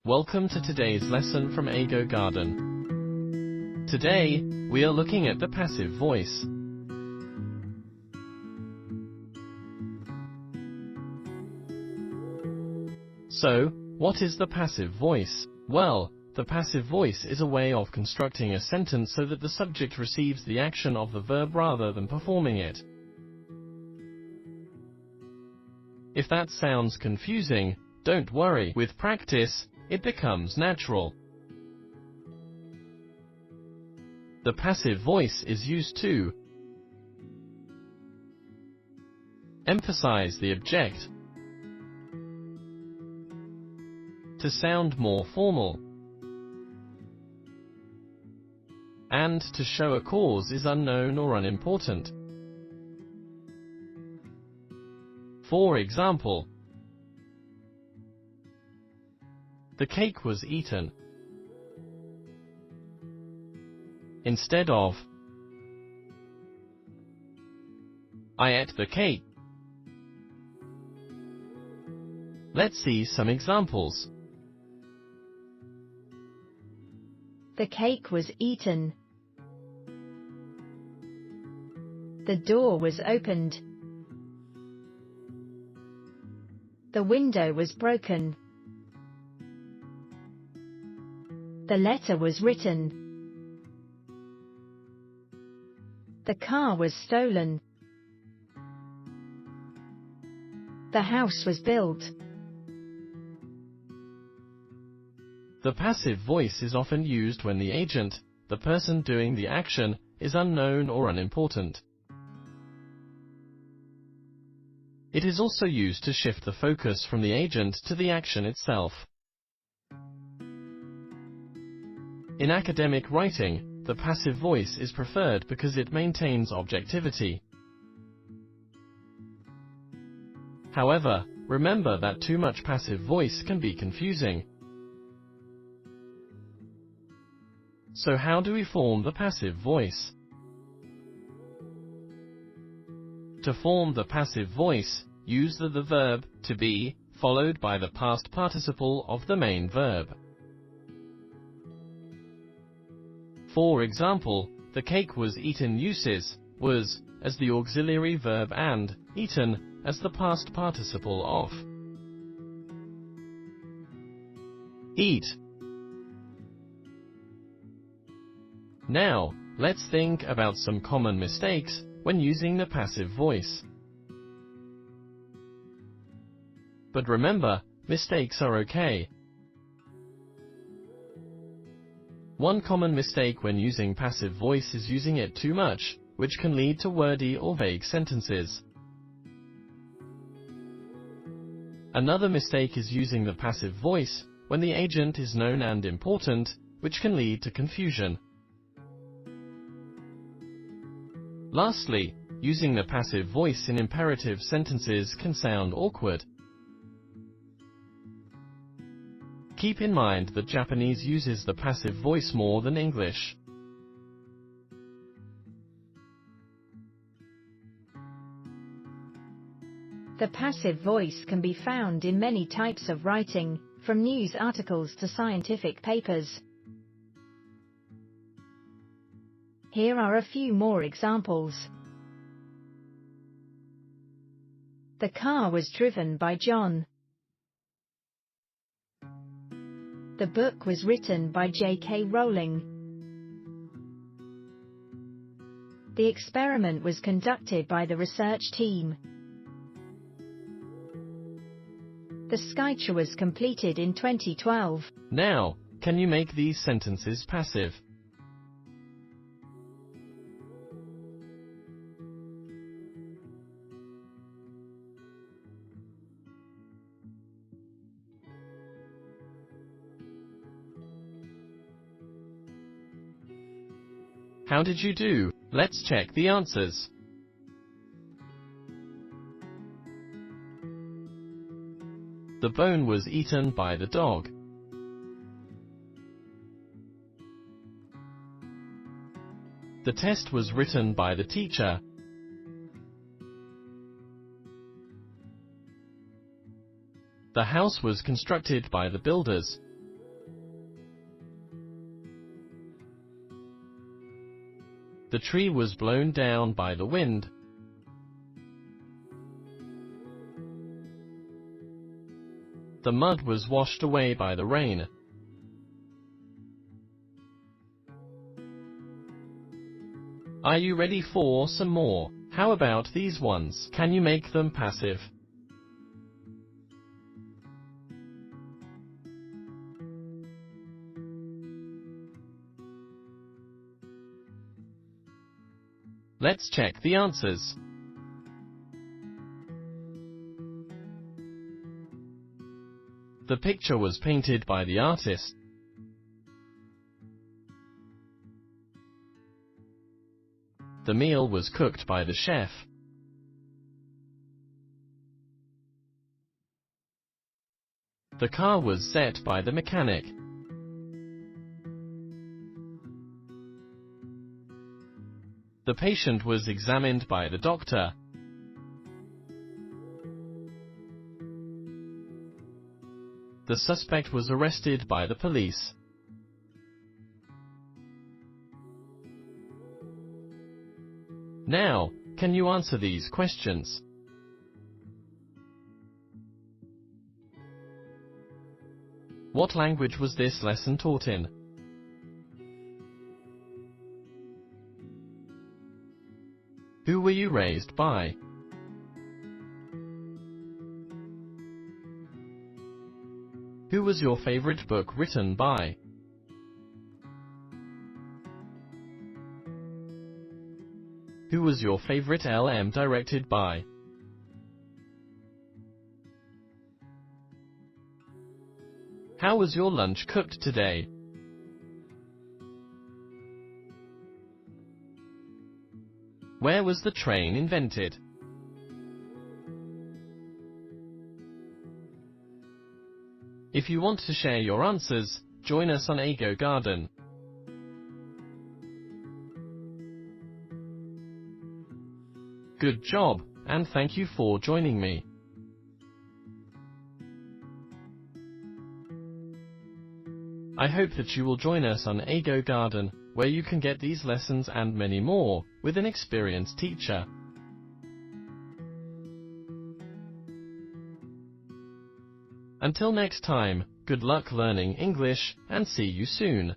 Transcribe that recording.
Welcome to today's lesson from Eigo Garden. Today, we are looking at the passive voice. So, what is the passive voice? Well, the passive voice is a way of constructing a sentence so that the subject receives the action of the verb rather than performing it. If that sounds confusing, don't worry. With practice, it becomes natural. The passive voice is used to emphasize the object, to sound more formal, and to show a cause is unknown or unimportant. For example, the cake was eaten. Instead of, I ate the cake. Let's see some examples. The cake was eaten. The door was opened. The window was broken. The letter was written. The car was stolen. The house was built. The passive voice is often used when the agent, the person doing the action, is unknown or unimportant. It is also used to shift the focus from the agent to the action itself. In academic writing, the passive voice is preferred because it maintains objectivity. However, remember that too much passive voice can be confusing. So how do we form the passive voice? To form the passive voice, use the verb to be, followed by the past participle of the main verb. For example, the cake was eaten uses was as the auxiliary verb and eaten as the past participle of eat. Now, let's think about some common mistakes when using the passive voice. But remember, mistakes are okay. One common mistake when using passive voice is using it too much, which can lead to wordy or vague sentences. Another mistake is using the passive voice when the agent is known and important, which can lead to confusion. Lastly, using the passive voice in imperative sentences can sound awkward. Keep in mind that Japanese uses the passive voice more than English. The passive voice can be found in many types of writing, from news articles to scientific papers. Here are a few more examples. The car was driven by John. The book was written by J.K. Rowling. The experiment was conducted by the research team. The sky tour was completed in 2012. Now, can you make these sentences passive? How did you do? Let's check the answers. The bone was eaten by the dog. The test was written by the teacher. The house was constructed by the builders. The tree was blown down by the wind. The mud was washed away by the rain. Are you ready for some more? How about these ones? Can you make them passive? Let's check the answers. The picture was painted by the artist. The meal was cooked by the chef. The car was set by the mechanic. The patient was examined by the doctor. The suspect was arrested by the police. Now, can you answer these questions? What language was this lesson taught in? Who were you raised by? Who was your favorite book written by? Who was your favorite LM directed by? How was your lunch cooked today? Where was the train invented? If you want to share your answers, join us on Eigo Garden. Good job, and thank you for joining me. I hope that you will join us on Eigo Garden, where you can get these lessons and many more, with an experienced teacher. Until next time, good luck learning English, and see you soon.